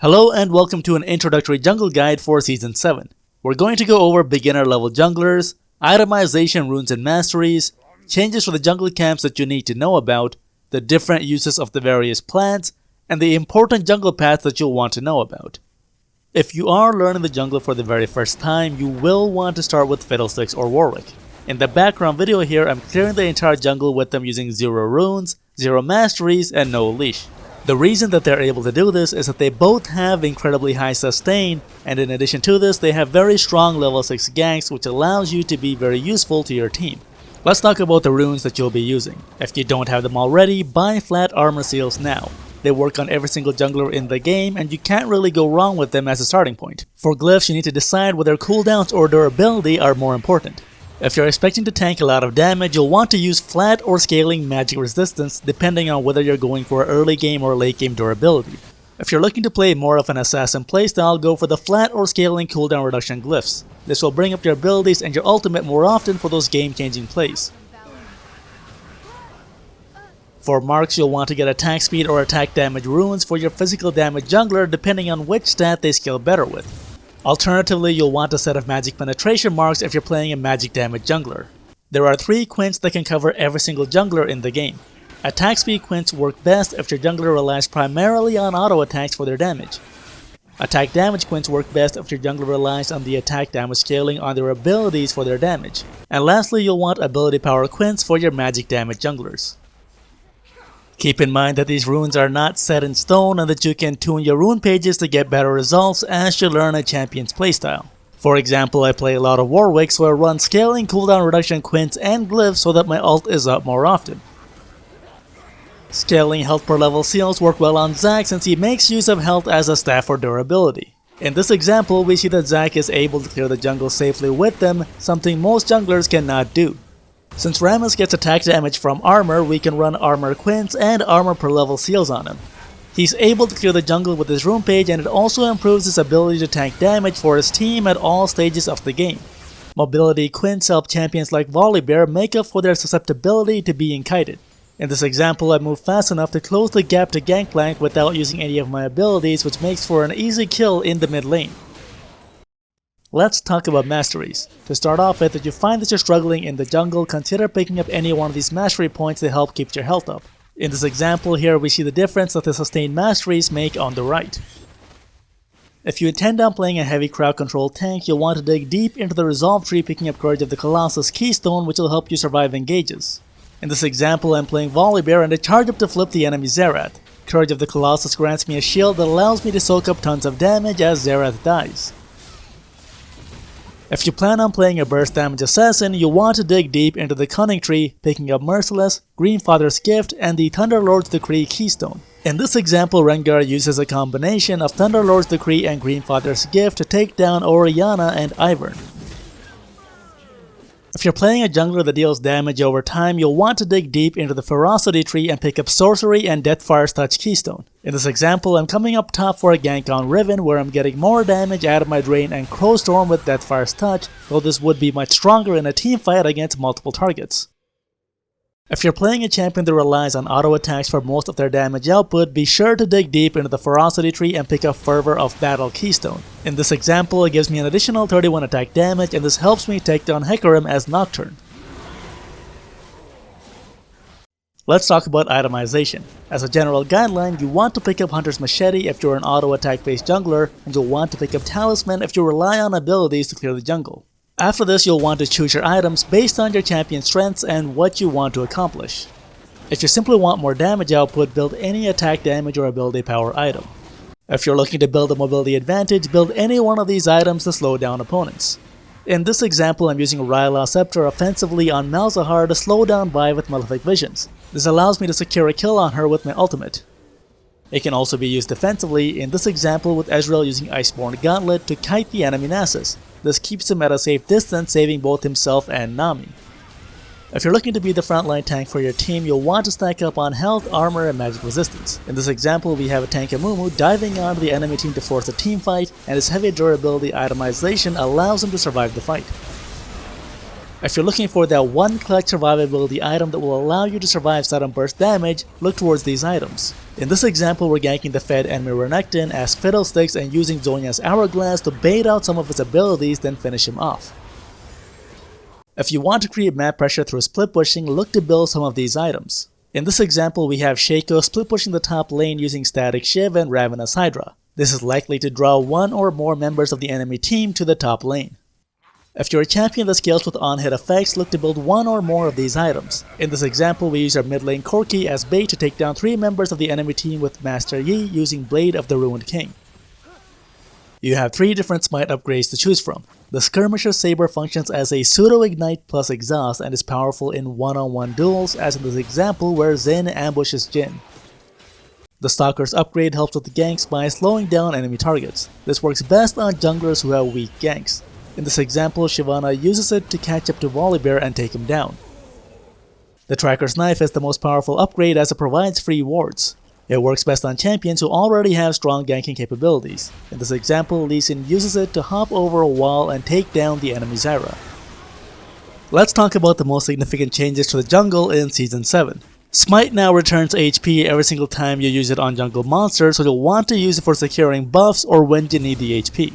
Hello and welcome to an introductory jungle guide for Season 7. We're going to go over beginner level junglers, itemization runes and masteries, changes for the jungle camps that you need to know about, the different uses of the various plants, and the important jungle paths that you'll want to know about. If you are learning the jungle for the very first time, you will want to start with Fiddlesticks or Warwick. In the background video here, I'm clearing the entire jungle with them using 0 runes, 0 masteries, and no leash. The reason that they're able to do this is that they both have incredibly high sustain, and in addition to this, they have very strong level 6 ganks, which allows you to be very useful to your team. Let's talk about the runes that you'll be using. If you don't have them already, buy flat armor seals now. They work on every single jungler in the game, and you can't really go wrong with them as a starting point. For glyphs, you need to decide whether cooldowns or durability are more important. If you're expecting to tank a lot of damage, you'll want to use flat or scaling magic resistance depending on whether you're going for early game or late game durability. If you're looking to play more of an assassin playstyle, go for the flat or scaling cooldown reduction glyphs. This will bring up your abilities and your ultimate more often for those game-changing plays. For marks, you'll want to get attack speed or attack damage runes for your physical damage jungler depending on which stat they scale better with. Alternatively, you'll want a set of magic penetration marks if you're playing a magic damage jungler. There are 3 quints that can cover every single jungler in the game. Attack speed quints work best if your jungler relies primarily on auto attacks for their damage. Attack damage quints work best if your jungler relies on the attack damage scaling on their abilities for their damage. And lastly, you'll want ability power quints for your magic damage junglers. Keep in mind that these runes are not set in stone and that you can tune your rune pages to get better results as you learn a champion's playstyle. For example, I play a lot of Warwick, so I run scaling, cooldown reduction quints, and glyphs so that my ult is up more often. Scaling health per level seals work well on Zac since he makes use of health as a staff for durability. In this example, we see that Zac is able to clear the jungle safely with them, something most junglers cannot do. Since Rammus gets attack damage from armor, we can run armor quints and armor per level seals on him. He's able to clear the jungle with his rune page, and it also improves his ability to tank damage for his team at all stages of the game. Mobility quints help champions like Volibear make up for their susceptibility to being kited. In this example, I move fast enough to close the gap to Gangplank without using any of my abilities, which makes for an easy kill in the mid lane. Let's talk about masteries. To start off with, if you find that you're struggling in the jungle, consider picking up any one of these mastery points to help keep your health up. In this example here, we see the difference that the sustained masteries make on the right. If you intend on playing a heavy crowd control tank, you'll want to dig deep into the resolve tree picking up Courage of the Colossus Keystone, which will help you survive engages. In this example, I'm playing Volibear and I charge up to flip the enemy Xerath. Courage of the Colossus grants me a shield that allows me to soak up tons of damage as Xerath dies. If you plan on playing a burst damage assassin, you'll want to dig deep into the Cunning Tree, picking up Merciless, Greenfather's Gift, and the Thunderlord's Decree Keystone. In this example, Rengar uses a combination of Thunderlord's Decree and Greenfather's Gift to take down Orianna and Ivern. If you're playing a jungler that deals damage over time, you'll want to dig deep into the Ferocity Tree and pick up Sorcery and Deathfire's Touch Keystone. In this example, I'm coming up top for a gank on Riven where I'm getting more damage out of my Drain and Crowstorm with Deathfire's Touch, though this would be much stronger in a team fight against multiple targets. If you're playing a champion that relies on auto attacks for most of their damage output, be sure to dig deep into the Ferocity Tree and pick up Fervor of Battle Keystone. In this example, it gives me an additional 31 attack damage, and this helps me take down Hecarim as Nocturne. Let's talk about itemization. As a general guideline, you want to pick up Hunter's Machete if you're an auto attack based jungler, and you'll want to pick up Talisman if you rely on abilities to clear the jungle. After this, you'll want to choose your items based on your champion's strengths and what you want to accomplish. If you simply want more damage output, build any attack damage or ability power item. If you're looking to build a mobility advantage, build any one of these items to slow down opponents. In this example, I'm using Ryla Scepter offensively on Malzahar to slow down Vi with Malefic Visions. This allows me to secure a kill on her with my ultimate. It can also be used defensively, in this example with Ezreal using Iceborne Gauntlet to kite the enemy Nasus. This keeps him at a safe distance, saving both himself and Nami. If you're looking to be the frontline tank for your team, you'll want to stack up on health, armor, and magic resistance. In this example, we have a tank Amumu diving onto the enemy team to force a team fight, and his heavy durability itemization allows him to survive the fight. If you're looking for that one clutch survivability item that will allow you to survive sudden burst damage, look towards these items. In this example, we're ganking the fed enemy Renekton as Fiddlesticks and using Zhonya's Hourglass to bait out some of his abilities, then finish him off. If you want to create map pressure through split pushing, look to build some of these items. In this example, we have Shaco split pushing the top lane using Static Shiv and Ravenous Hydra. This is likely to draw one or more members of the enemy team to the top lane. If you're a champion that scales with on-hit effects, look to build one or more of these items. In this example, we use our mid lane Corki as bait to take down 3 members of the enemy team with Master Yi using Blade of the Ruined King. You have 3 different smite upgrades to choose from. The Skirmisher Saber functions as a pseudo-ignite plus exhaust and is powerful in one-on-one duels, as in this example where Xin ambushes Jhin. The Stalker's upgrade helps with the ganks by slowing down enemy targets. This works best on junglers who have weak ganks. In this example, Shyvana uses it to catch up to Volibear and take him down. The Tracker's Knife is the most powerful upgrade as it provides free wards. It works best on champions who already have strong ganking capabilities. In this example, Lee Sin uses it to hop over a wall and take down the enemy Zyra. Let's talk about the most significant changes to the jungle in Season 7. Smite now returns HP every single time you use it on jungle monsters, so you'll want to use it for securing buffs or when you need the HP.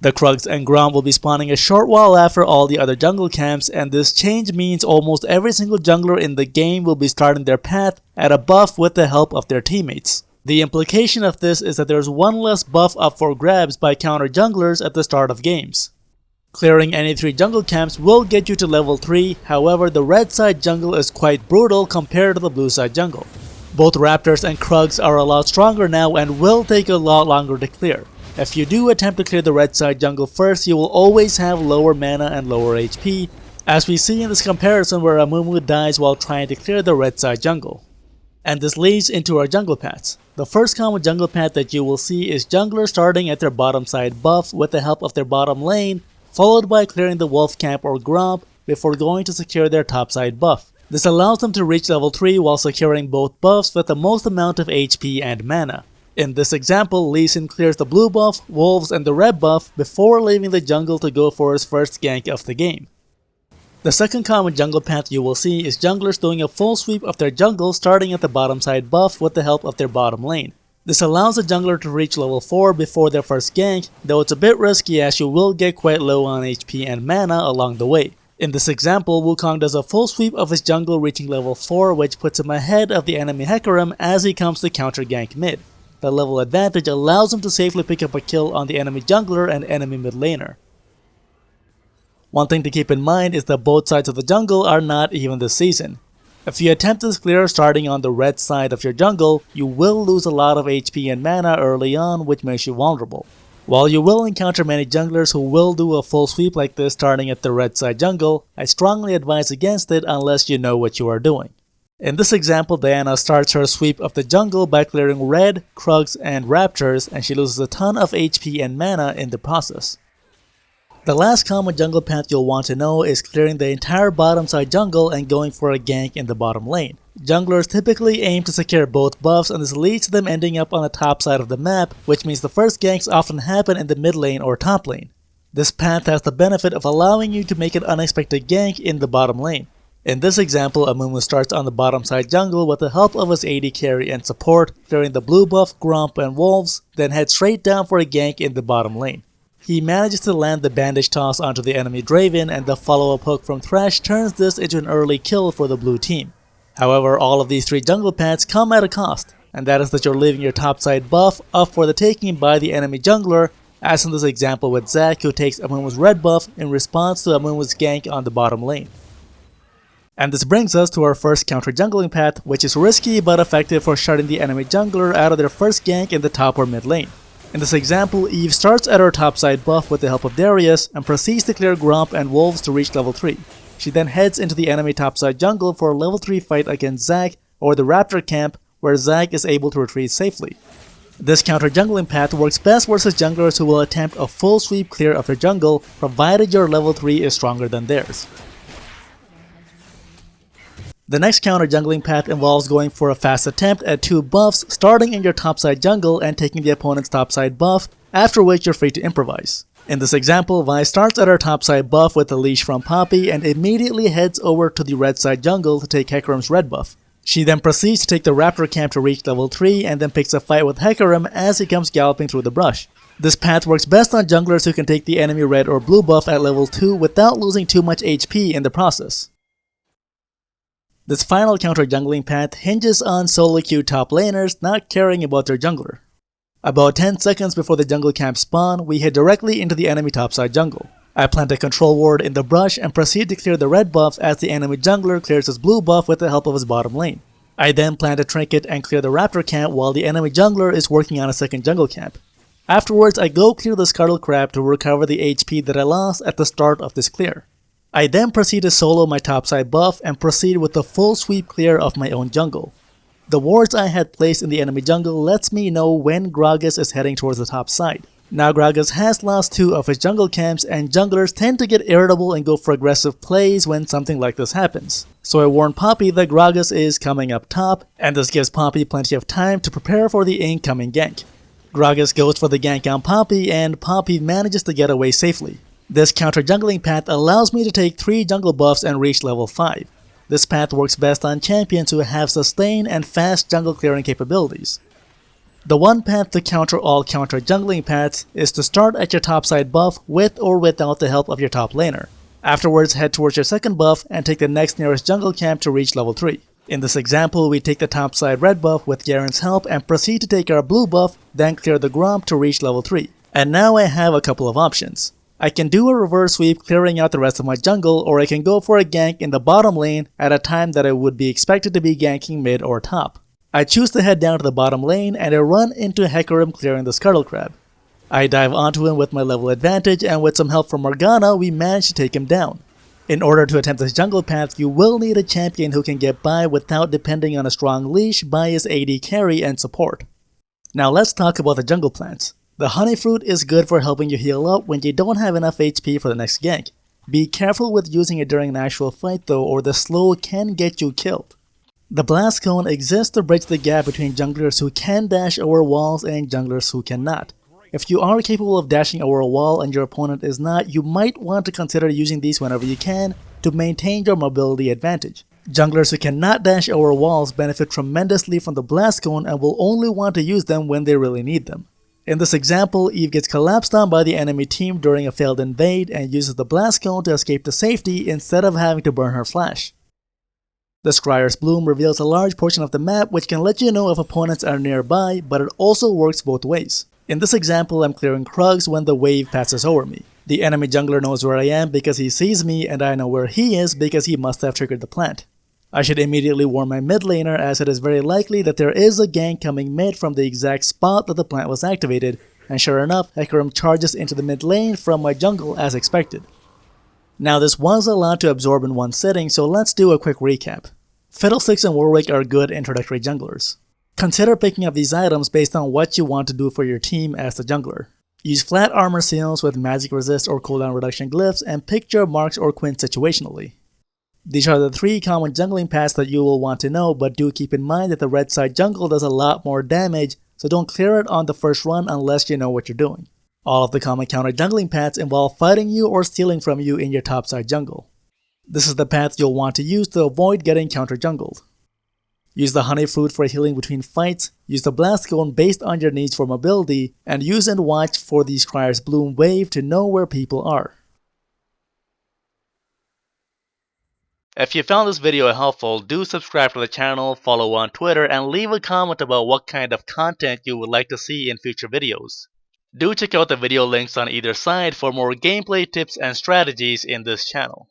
The Krugs and Grom will be spawning a short while after all the other jungle camps, and this change means almost every single jungler in the game will be starting their path at a buff with the help of their teammates. The implication of this is that there's one less buff up for grabs by counter junglers at the start of games. Clearing any 3 jungle camps will get you to level 3, however the red side jungle is quite brutal compared to the blue side jungle. Both Raptors and Krugs are a lot stronger now and will take a lot longer to clear. If you do attempt to clear the red side jungle first, you will always have lower mana and lower HP, as we see in this comparison where Amumu dies while trying to clear the red side jungle. And this leads into our jungle paths. The first common jungle path that you will see is junglers starting at their bottom side buff with the help of their bottom lane, followed by clearing the wolf camp or gromp before going to secure their top side buff. This allows them to reach level 3 while securing both buffs with the most amount of HP and mana. In this example, Lee Sin clears the blue buff, wolves, and the red buff before leaving the jungle to go for his first gank of the game. The second common jungle path you will see is junglers doing a full sweep of their jungle starting at the bottom side buff with the help of their bottom lane. This allows the jungler to reach level 4 before their first gank, though it's a bit risky as you will get quite low on HP and mana along the way. In this example, Wukong does a full sweep of his jungle reaching level 4, which puts him ahead of the enemy Hecarim as he comes to counter gank mid. The level advantage allows him to safely pick up a kill on the enemy jungler and enemy mid laner. One thing to keep in mind is that both sides of the jungle are not even this season. If you attempt this clear starting on the red side of your jungle, you will lose a lot of HP and mana early on, which makes you vulnerable. While you will encounter many junglers who will do a full sweep like this starting at the red side jungle, I strongly advise against it unless you know what you are doing. In this example, Diana starts her sweep of the jungle by clearing red, Krugs, and Raptors, and she loses a ton of HP and mana in the process. The last common jungle path you'll want to know is clearing the entire bottom side jungle and going for a gank in the bottom lane. Junglers typically aim to secure both buffs, and this leads to them ending up on the top side of the map, which means the first ganks often happen in the mid lane or top lane. This path has the benefit of allowing you to make an unexpected gank in the bottom lane. In this example, Amumu starts on the bottom side jungle with the help of his AD carry and support, clearing the blue buff, Gromp, and wolves, then heads straight down for a gank in the bottom lane. He manages to land the bandage toss onto the enemy Draven, and the follow-up hook from Thresh turns this into an early kill for the blue team. However, all of these 3 jungle paths come at a cost, and that is that you're leaving your topside buff up for the taking by the enemy jungler, as in this example with Zac, who takes Amumu's red buff in response to Amumu's gank on the bottom lane. And this brings us to our first counter jungling path, which is risky but effective for shutting the enemy jungler out of their first gank in the top or mid lane. In this example, Eve starts at her topside buff with the help of Darius and proceeds to clear Gromp and wolves to reach level 3. She then heads into the enemy topside jungle for a level 3 fight against Zac or the Raptor camp, where Zac is able to retreat safely. This counter jungling path works best versus junglers who will attempt a full sweep clear of their jungle, provided your level 3 is stronger than theirs. The next counter jungling path involves going for a fast attempt at 2 buffs, starting in your topside jungle and taking the opponent's topside buff, after which you're free to improvise. In this example, Vi starts at her topside buff with a leash from Poppy and immediately heads over to the red side jungle to take Hecarim's red buff. She then proceeds to take the Raptor camp to reach level 3 and then picks a fight with Hecarim as he comes galloping through the brush. This path works best on junglers who can take the enemy red or blue buff at level 2 without losing too much HP in the process. This final counter jungling path hinges on solo queue top laners not caring about their jungler. About 10 seconds before the jungle camp spawn, we head directly into the enemy topside jungle. I plant a control ward in the brush and proceed to clear the red buff as the enemy jungler clears his blue buff with the help of his bottom lane. I then plant a trinket and clear the Raptor camp while the enemy jungler is working on a second jungle camp. Afterwards, I go clear the Scuttle Crab to recover the HP that I lost at the start of this clear. I then proceed to solo my topside buff and proceed with the full sweep clear of my own jungle. The wards I had placed in the enemy jungle lets me know when Gragas is heading towards the top side. Now Gragas has lost 2 of his jungle camps and junglers tend to get irritable and go for aggressive plays when something like this happens. So I warn Poppy that Gragas is coming up top, and this gives Poppy plenty of time to prepare for the incoming gank. Gragas goes for the gank on Poppy and Poppy manages to get away safely. This counter jungling path allows me to take 3 jungle buffs and reach level 5. This path works best on champions who have sustain and fast jungle clearing capabilities. The one path to counter all counter jungling paths is to start at your topside buff with or without the help of your top laner. Afterwards, head towards your second buff and take the next nearest jungle camp to reach level 3. In this example, we take the topside red buff with Garen's help and proceed to take our blue buff, then clear the Gromp to reach level 3. And now I have a couple of options. I can do a reverse sweep clearing out the rest of my jungle, or I can go for a gank in the bottom lane at a time that I would be expected to be ganking mid or top. I choose to head down to the bottom lane and I run into Hecarim clearing the Scuttle Crab. I dive onto him with my level advantage and with some help from Morgana we manage to take him down. In order to attempt this jungle path, you will need a champion who can get by without depending on a strong leash by his AD carry and support. Now let's talk about the jungle plants. The honey fruit is good for helping you heal up when you don't have enough HP for the next gank. Be careful with using it during an actual fight though, or the slow can get you killed. The blast cone exists to bridge the gap between junglers who can dash over walls and junglers who cannot. If you are capable of dashing over a wall and your opponent is not, you might want to consider using these whenever you can to maintain your mobility advantage. Junglers who cannot dash over walls benefit tremendously from the blast cone and will only want to use them when they really need them. In this example, Eve gets collapsed on by the enemy team during a failed invade and uses the blast cone to escape to safety instead of having to burn her flash. The Scryer's Bloom reveals a large portion of the map which can let you know if opponents are nearby, but it also works both ways. In this example, I'm clearing Krugs when the wave passes over me. The enemy jungler knows where I am because he sees me, and I know where he is because he must have triggered the plant. I should immediately warn my mid laner as it is very likely that there is a gank coming mid from the exact spot that the plant was activated, and sure enough, Hecarim charges into the mid lane from my jungle as expected. Now this was a lot to absorb in one sitting, so let's do a quick recap. Fiddlesticks and Warwick are good introductory junglers. Consider picking up these items based on what you want to do for your team as the jungler. Use flat armor seals with magic resist or cooldown reduction glyphs and pick your marks or quints situationally. These are the 3 common jungling paths that you will want to know, but do keep in mind that the red side jungle does a lot more damage, so don't clear it on the first run unless you know what you're doing. All of the common counter jungling paths involve fighting you or stealing from you in your topside jungle. This is the path you'll want to use to avoid getting counter jungled. Use the honey fruit for healing between fights, use the blast cone based on your needs for mobility, and use and watch for the Scryer's Bloom wave to know where people are. If you found this video helpful, do subscribe to the channel, follow on Twitter, and leave a comment about what kind of content you would like to see in future videos. Do check out the video links on either side for more gameplay tips and strategies in this channel.